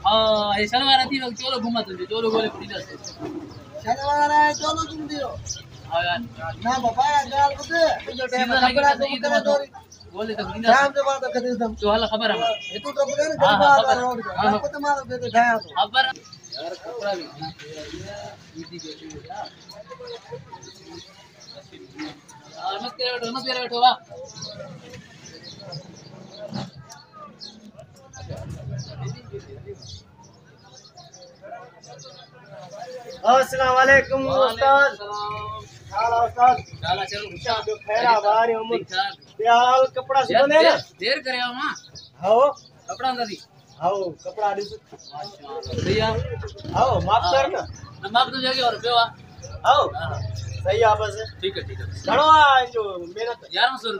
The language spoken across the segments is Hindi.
हां ये शनिवार थी वक्त चोलो घुमा तुझे चोलो गोले पड़ी दस शनिवार है चलो तुम दियो हां यार ना बाबा गाल बुदे जो टाइम कपड़ा को करे दोरी बोले तो बिना शाम के बाद खदे तुम तो हला खबर है ये तो कपड़े ने कर बात रोड को तो मारो दे खाया तो खबर यार कपड़ा भी इजी बेटी यार मत करे बैठो वाह अस्सलाम वालेकुम उस्ताद हाल उस्ताद चला चलो जो खैरा बारी उम्र प्याल कपड़ा सुने ना देर करे मां आओ कपड़ा नदी आओ कपड़ा दी माशाल्लाह भैया आओ माफ कर ना माप तो जगह और बेवा आओ सही आप से ठीक है घणो जो मेहनत 1100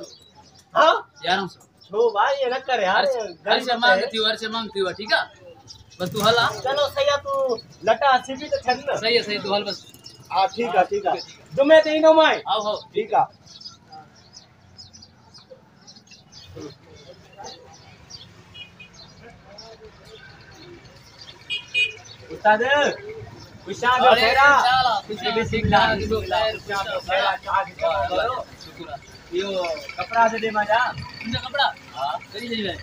हां 1100 छो भाई ये न कर यार घर से मांगती हो ठीक है बस तू हला चलो सही तू लटा सीबी तो छन ना सही है तू हल बस हां ठीक है जुमे ते इनो माई आओ ठीक है उस्ताद खुशान जो फेरा खुशी भी सीखना जो खैर फेरा करो शुक्र यो कपड़ा दे मजा तुमने कपड़ा हां करी जाई भाई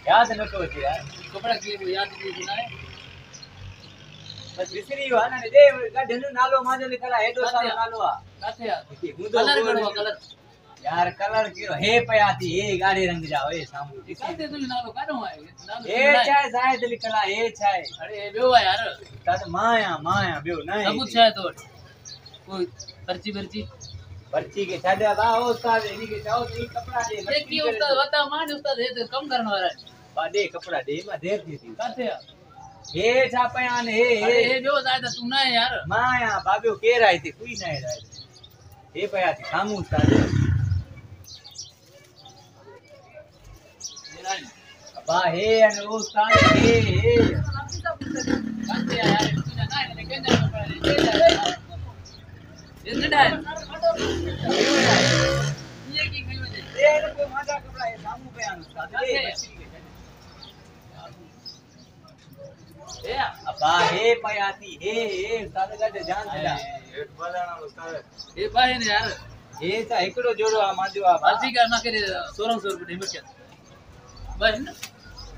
याद न को यार कपड़ा की याद नहीं सुनाए बस बिसरी हो ना दे गढनु नालो माजो लिखला हेडो सालो नालो आ काथे यार कलर करो कलर यार कलर की हे पयाती हे गाड़ी रंग जाओ ए सामू काथे तुम नालो काढो है नालो ए चाय शायद लिखला ए चाय अरे बेओ यार तद माया बेओ नहीं सबूत है तो कोई पर्ची पर्ची के छाड़ा बा उस्ताद इनी के चाहो तो कपड़ा दे देखिए उस्ताद बता मान उस्ताद है तो कम करने वाला है बा दे कपड़ा दे मा देर थी काथे यार हे छापयान हे बेओ जायदा तू ना यार माया बाबू के राई थी कोई नहीं राई हे पयाती सामू उस्ताद बा हे अन उस्ताद हे काथे यार तू ना है लेकिन कपड़ा ले ये नडा है ये की खई वजे ये को माजा कपड़ा है सामू पयान उस्ताद ए अबा हे पयाती हे उस्ताद गड जान दिला हेट बजाना उस्ताद ए भाई ने यार हे ता एकड़ो जोड़ो आ मांजो आ बाजी का ना करे 1600 रुपए डेमट के भाई ना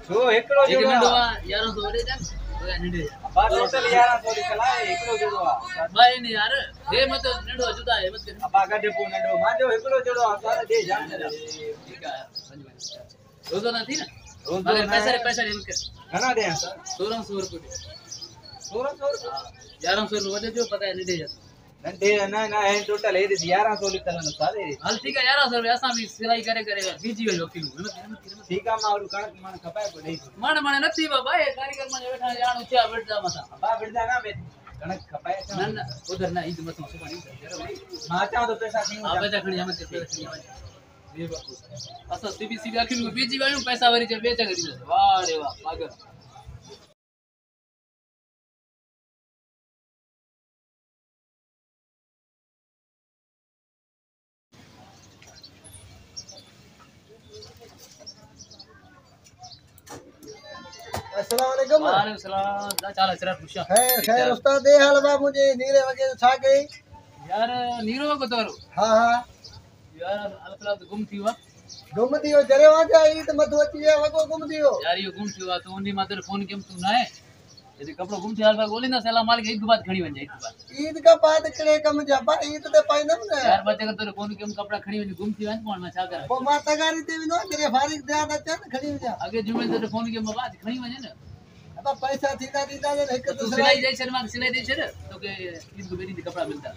जो एकड़ो एक जोड़ो मिनट हुआ 1100 वडे जान ओए निडे अबा टोटल 1100 चला एकड़ो जोड़ो आ भाई ने यार दे मत नडो जुदा है मत अबा गड पो नडो मांजो एकड़ो जोड़ो आ सारे दे जान दिला ठीक है रोजो ना थी ना मगर पैसा दे मत घना दे 1600 रुपए 1600 1100 वडे जो पता है निडे जा नंदे ना ना है टोटल है 1100 लिखल न सारे हल ठीक है 1100 रुपए असा भी सिलाई करे बीजी वे वकील ठीक है मारू कणक मन खपाए को दे मन नथी बाबा ये कारीगर मन बैठा जानो क्या बैठा मसा अबा बिरदा ना में कणक खपाए ना उधर ना इध मत सुबानी मां चा तो पैसा नहीं आ पैसा खणी हम पैसा खणी ये बापू असा सीबीसी वकील को बीजी वायु पैसा वरी जे बेचा करी वाह रे वाह पागल अस्सलाम वालेकुम वालेकुम सलाम चाल चरा खुशा खैर उस्ताद दे हाल बा मुझे नीरे वगैरह छा गई यार नीरो को तो हां यार अलफला तो गुम थी हुआ गुम दियो जरे वाजा ई तो मत वची है वको गुम दियो यार ये गुम थी हुआ तो उन्हीं मात्र फोन केम तू ना है यदि कपड़ो गुम थी अलफा बोली ना सलाम मालिक एक बात खड़ी बन जाए एक बात ईद का बाद कड़े कम जा बा ईद ते पाइनम ना यार बच्चे का तो फोन केम कपड़ा खड़ी बन गुम थी वन कौन में छा कर वो माता गारी ते नो जरे फारिक दे आ चन खड़ी जा आगे जुमे तो फोन केम बात खड़ी वने ना अब पैसा थीदा दीदा ने एक तू सिलाई दे छर मां सिलाई दे छर तो के ईद को बेरी कपड़ा मिलता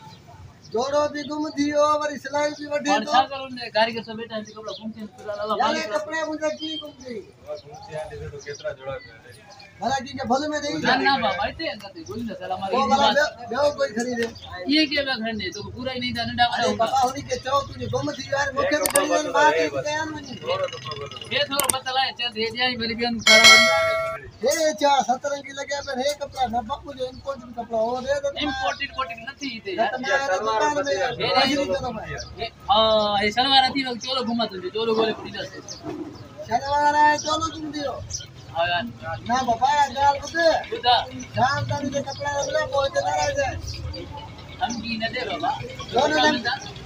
जोड़ो भी गुम दियो वरी सिलाई भी वढे और तो छा करो ने कारीगर सब बैठा है कपड़ा गुम थी अल्लाह यार मालिक कपड़े मुझे की गुम दी घूम से आते तो केतरा जोड़ा भला की के भले में देई ना ना बाबा इते अंदर बोली ना सलाम वो मालिक भला बात बेओ कोई खरीदे ये के बा खड़ने तो पूरा ही नहीं था नडा अरे बाबा होनी के चाहो तुझे गुम थी यार मुखे तो खरीदन बात ही बयान मनी ये थोड़ा बतलाए चे दे दिया बलि बियन सारा हे चा सतरंगी लगे पर हे कपड़ा न बाप मुझे इंपोर्टेड कपड़ा हो दे तो इंपोर्टेड नहीं थी यार तुम्हारे दुकान में हाजिरी करो मैं हां ये शनिवार थी वक्त चोलो घुमा तुझे चोलो गोले पड़ी दस शनिवार है चलो तुम दियो हाँ यार ना बाबा गाल बुदे बुधा शाम तारी के कपड़ा लगना पहुंचे ना रह जाए हम की न दे बाबा दोनों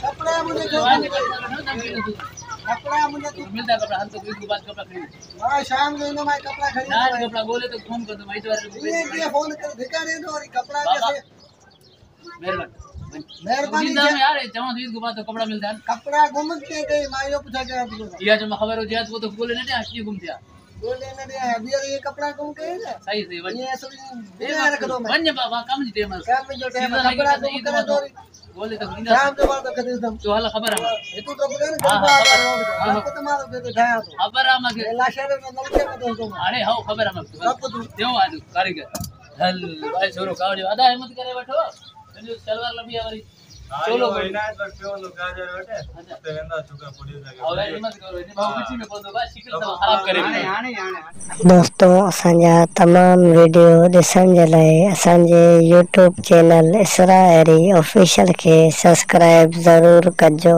कपड़ा मुझे जो कपड़ा मुझे तू मिलता कपड़ा हम तो कोई के बाद कपड़ा खरीद मैं शाम को इनो मैं कपड़ा खरीद ना कपड़ा बोले तो फोन कर दो मैं इतवार को ये फोन कर धिका दे दो और कपड़ा कैसे मेहरबानी में यार जमा दिन के बाद तो कपड़ा मिलता है कपड़ा घूम के गई मायो पूछा क्या आपको या जो खबर हो जाए वो तो बोले ना कि घूम गया बोले ना दे अभी ये कपड़ा घूम के है सही सही ये ऐसे ये रख दो मैं वन्य बाबा कम जी टेमल क्या में जो टाइम कपड़ा घूम के दो बोले तो शाम के बाद खरीद दम तो हला खबर है ये तो बगैर कपड़ा आपको तो मारो दे ढाया तो खबर है मगे लाशेर में नलके में दोस्तों अरे हां खबर है मगे सब तू देव आज कारीगर हल भाई छोरो कावड़ी आधा हिम्मत करे बैठो सलवार लबी हमारी चलो भाई ना पर क्यों लोग गाजर बैठे तो वेंदा चुका पड़ी जाके और हिम्मत करो इने बाबू बीच में बोल दो बस शिकल सब खराब करे दोस्तों असांजा तमाम वीडियो ॾिसण जे लाइ असांजे यूट्यूब चैनल इसरा एरी ऑफिशियल खे सब्सक्राइब ज़रूरु कजो।